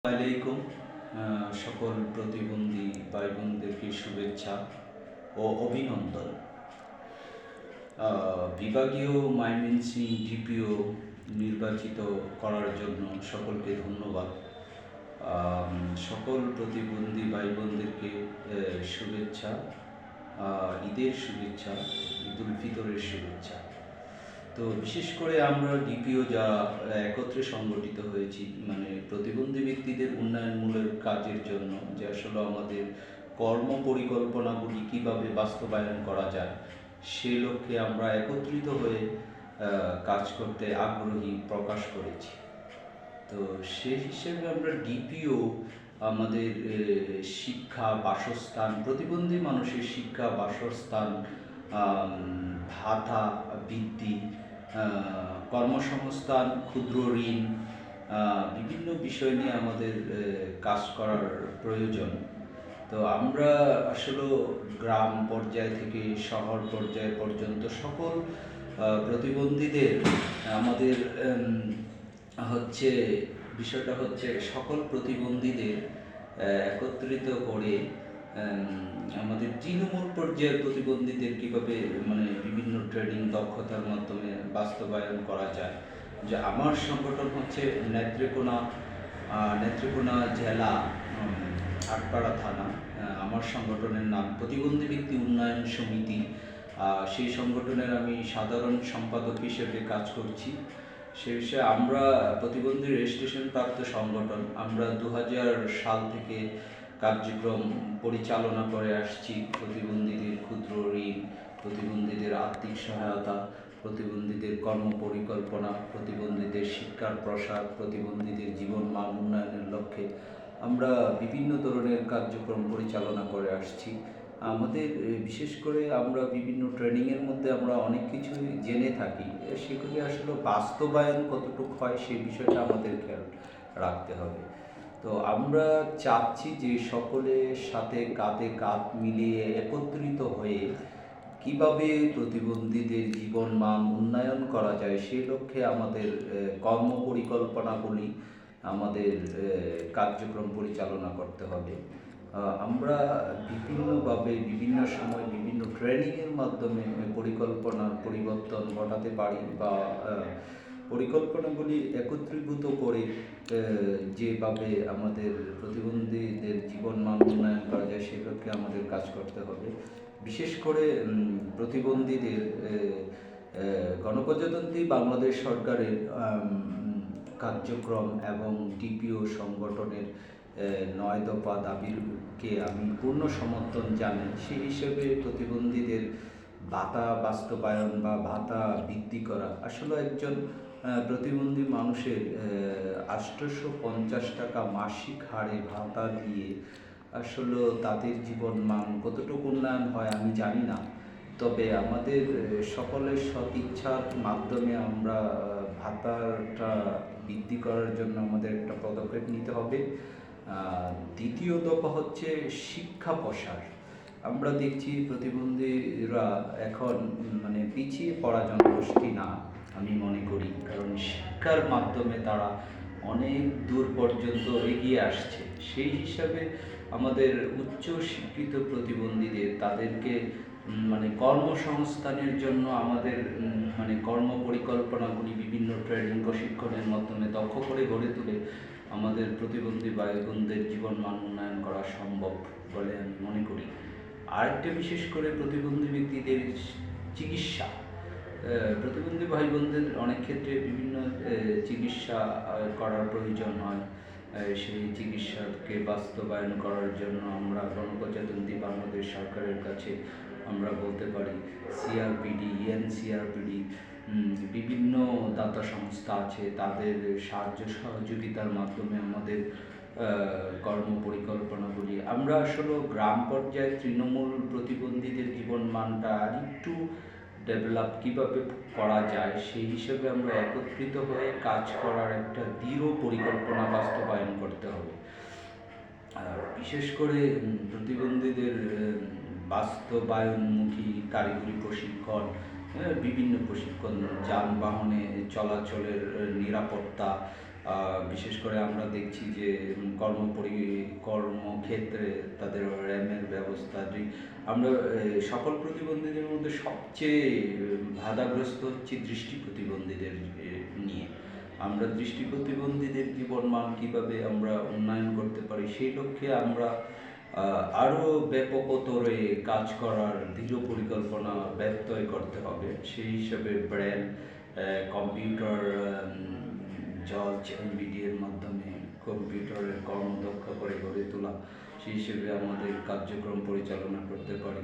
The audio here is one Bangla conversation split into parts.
আলাইকুম। সকল প্রতিবন্ধী ভাই বোনদেরকে শুভেচ্ছা ও অভিনন্দন। বিভাগীয় ময়মনসিংহ ডিপিও নির্বাচিত করার জন্য সকলকে ধন্যবাদ। সকল প্রতিবন্ধী ভাই বোনদেরকে শুভেচ্ছা, ঈদের শুভেচ্ছা, ঈদুল ফিতরের শুভেচ্ছা। তো বিশেষ করে আমরা ডিপিও যা একত্রে সংগঠিত হয়েছি, মানে প্রতিবন্ধী ব্যক্তিদের উন্নয়নমূলক কাজের জন্য, যে আসলে আমাদের কর্ম পরিকল্পনাগুলি কীভাবে বাস্তবায়ন করা যায় সে লক্ষ্যে আমরা একত্রিত হয়ে কাজ করতে আগ্রহী প্রকাশ করেছি। তো সেই হিসেবে আমরা ডিপিও আমাদের শিক্ষা, বাসস্থান, প্রতিবন্ধী মানুষের শিক্ষা, বাসস্থান, ভাতা বৃদ্ধি, কর্মসংস্থান, ক্ষুদ্র ঋণ, বিভিন্ন বিষয় নিয়ে আমাদের কাজ করার প্রয়োজন। তো আমরা আসলে গ্রাম পর্যায় থেকে শহর পর্যায় পর্যন্ত সকল প্রতিবন্ধীদের আমাদের বিষয়টা হচ্ছে সকল প্রতিবন্ধীদের একত্রিত করে আমাদের তৃণমূল পর্যায়ের প্রতিবন্ধীদের কীভাবে বিভিন্ন ট্রেনিং দক্ষতার মাধ্যমে বাস্তবায়ন করা যায়। যে আমার সংগঠন হচ্ছে নেত্রকোনা জেলা, আটপাড়া থানা। আমার সংগঠনের নাম প্রতিবন্ধী ব্যক্তি উন্নয়ন সমিতি। সেই সংগঠনের আমি সাধারণ সম্পাদক হিসেবে কাজ করছি। সে বিষয়ে আমরা প্রতিবন্ধী রেজিস্ট্রেশন প্রাপ্ত সংগঠন। আমরা 2000 সাল থেকে কার্যক্রম পরিচালনা করে আসছি। প্রতিবন্ধীদের ক্ষুদ্র ঋণ, প্রতিবন্ধীদের আর্থিক সহায়তা, প্রতিবন্ধীদের কর্ম পরিকল্পনা, প্রতিবন্ধীদের শিক্ষার প্রসার, প্রতিবন্ধীদের জীবন মান উন্নয়নের লক্ষ্যে আমরা বিভিন্ন ধরনের কার্যক্রম পরিচালনা করে আসছি। আমাদের বিশেষ করে আমরা বিভিন্ন ট্রেনিংয়ের মধ্যে আমরা অনেক কিছুই জেনে থাকি, সেগুলি আসলে বাস্তবায়ন কতটুকু হয় সেই বিষয়টা আমাদের খেয়াল রাখতে হবে। তো আমরা চাচ্ছি যে সকলের সাথে কাঁধে কাঁধ মিলিয়ে একত্রিত হয়ে কিভাবে প্রতিবন্ধীদের জীবন মান উন্নয়ন করা যায় সেই লক্ষ্যে আমাদের কর্ম পরিকল্পনাগুলি, আমাদের কার্যক্রম পরিচালনা করতে হবে। আমরা বিভিন্নভাবে বিভিন্ন সময় বিভিন্ন ট্রেনিংয়ের মাধ্যমে পরিকল্পনার পরিবর্তন ঘটাতে পারি, বা পরিকল্পনাগুলি একত্রীভূত করে যেভাবে আমাদের প্রতিবন্ধীদের জীবন মান উন্নয়ন করা যায় সে লক্ষ্যে আমাদের কাজ করতে হবে। বিশেষ করে প্রতিবন্ধীদের গণপ্রজাতন্ত্রী বাংলাদেশ সরকারের কার্যক্রম এবং ডিপিও সংগঠনের 9 দফা দাবিকে আমি পূর্ণ সমর্থন জানাই। সেই হিসেবে প্রতিবন্ধীদের ভাতা বাস্তবায়ন বা ভাতা বৃদ্ধি করা, আসলে একজন প্রতিবন্ধী মানুষের 850 টাকা মাসিক হারে ভাতা দিয়ে আসলে তাদের জীবন মান কতটুকু উন্নয়ন হয় আমি জানি না। তবে আমাদের সকলের সৎ ইচ্ছার মাধ্যমে আমরা ভাতাটা বৃদ্ধি করার জন্য আমাদের একটা পদক্ষেপ নিতে হবে। দ্বিতীয় দফা হচ্ছে শিক্ষা প্রসার। আমরা দেখছি প্রতিবন্ধীরা এখন পিছিয়ে পড়া জনগোষ্ঠী না আমি মনে করি, কারণ শিক্ষার মাধ্যমে তারা অনেক দূর পর্যন্ত এগিয়ে আসছে। সেই হিসাবে আমাদের উচ্চ শিক্ষিত প্রতিবন্ধীদের তাদেরকে কর্মসংস্থানের জন্য আমাদের কর্ম পরিকল্পনাগুলি বিভিন্ন ট্রেনিং প্রশিক্ষণের মাধ্যমে দক্ষ করে গড়ে তুলে আমাদের প্রতিবন্ধী ভাই বোনদের জীবন মান উন্নয়ন করা সম্ভব বলে আমি মনে করি। আরেকটা বিশেষ করে প্রতিবন্ধী ব্যক্তিদের চিকিৎসা, প্রতিবন্ধী ভাই বোনদের অনেক ক্ষেত্রে বিভিন্ন চিকিৎসা করার প্রয়োজন হয়। সেই চিকিৎসাকে বাস্তবায়ন করার জন্য আমরা গণপ্রজাতন্ত্রী বাংলাদেশ সরকারের কাছে আমরা বলতে পারি সিআরপিডি, এনসিআরপিডি, বিভিন্ন দাতা সংস্থা আছে, তাদের সাহায্য সহযোগিতার মাধ্যমে আমাদের কর্ম পরিকল্পনাগুলি আমরা আসলে গ্রাম পর্যায়ে তৃণমূল প্রতিবন্ধীদের জীবন মানটা আর একটু ডেভেলপ কীভাবে করা যায় সেই হিসেবে আমরা একত্রিত হয়ে কাজ করার একটা দৃঢ় পরিকল্পনা বাস্তবায়ন করতে হবে। আর বিশেষ করে প্রতিবন্ধীদের বাস্তবায়নমুখী কারিগরি প্রশিক্ষণ, বিভিন্ন প্রশিক্ষণ, যানবাহনে চলাচলের নিরাপত্তা, বিশেষ করে আমরা দেখছি যে কর্মক্ষেত্রে তাদের র্যামের ব্যবস্থা আমরা সকল প্রতিবন্ধীদের মধ্যে সবচেয়ে বাধাগ্রস্ত হচ্ছি দৃষ্টি প্রতিবন্ধীদের নিয়ে। আমরা দৃষ্টি প্রতিবন্ধীদের জীবনমান কীভাবে আমরা উন্নয়ন করতে পারি সেই লক্ষ্যে আমরা আরও ব্যাপকতরে কাজ করার দৃঢ় পরিকল্পনা ব্যত্যয় করতে হবে। সেই হিসাবে ব্রেল, কম্পিউটার, জজ এমবিডির মাধ্যমে কম্পিউটারের কর্মদক্ষ করে গড়ে তোলা, সেই হিসেবে আমাদের কার্যক্রম পরিচালনা করতে পারি।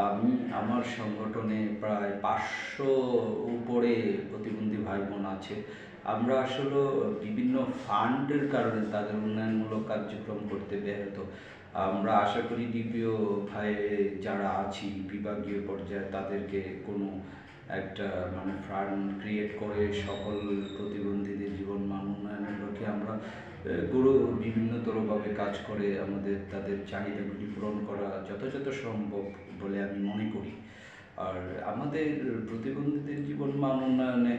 আমি আমার সংগঠনে প্রায় 500 উপরে প্রতিবন্ধী ভাই বোন আছে। আমরা আসলে বিভিন্ন ফান্ডের কারণে তাদের উন্নয়নমূলক কার্যক্রম করতে ব্যাহত। আমরা আশা করি ডিপিও ভাই যারা আছি বিভাগীয় পর্যায়ে তাদেরকে কোনো একটা ফান্ড ক্রিয়েট করে সকল প্রতিবন্ধীদের জীবন মান উন্নয়নের লক্ষ্যে আমরা বিভিন্নতরভাবে কাজ করে তাদের চাহিদাগুলি পূরণ করা যথাযথ সম্ভব বলে আমি মনে করি। আর আমাদের প্রতিবন্ধীদের জীবন মান উন্নয়নে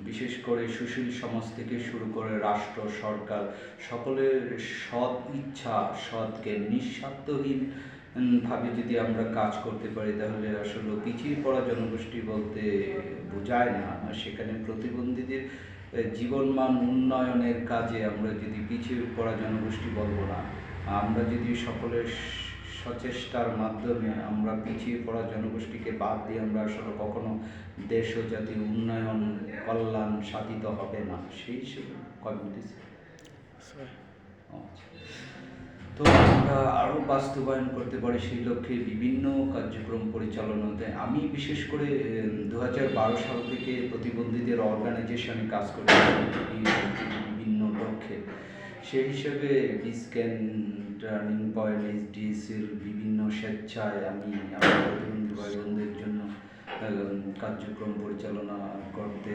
বিশেষ করে সুশীল সমাজ থেকে শুরু করে রাষ্ট্র, সরকার সকলের সৎ ইচ্ছা, সৎকে নিঃস্বার্থহীন ভাবে যদি আমরা কাজ করতে পারি তাহলে আসলে পিছিয়ে পড়া জনগোষ্ঠী বলতে বোঝায় না। সেখানে প্রতিবন্ধীদের জীবনমান উন্নয়নের কাজে আমরা যদি পিছিয়ে পড়া জনগোষ্ঠী বলবো না, আমরা যদি সকলের সচেষ্টার মাধ্যমে আমরা পিছিয়ে পড়া জনগোষ্ঠীকে বাদ দিয়ে আমরা আসলে কখনো দেশ ও জাতির উন্নয়ন কল্যাণ সাধিত হবে না। সেই হিসেবে তো আমরা আরও বাস্তবায়ন করতে পারি সেই লক্ষ্যে বিভিন্ন কার্যক্রম পরিচালনাতে আমি বিশেষ করে 2012 সাল থেকে প্রতিবন্ধীদের অর্গানাইজেশনে কাজ করছি বিভিন্ন লক্ষ্যে। সেই হিসেবে বিস্ক্যান, টার্নিং পয়েন্ট, এইচডিএসির বিভিন্ন স্বেচ্ছায় আমি আমার প্রতিবন্ধী ভাই বোনদের জন্য কার্যক্রম পরিচালনা করতে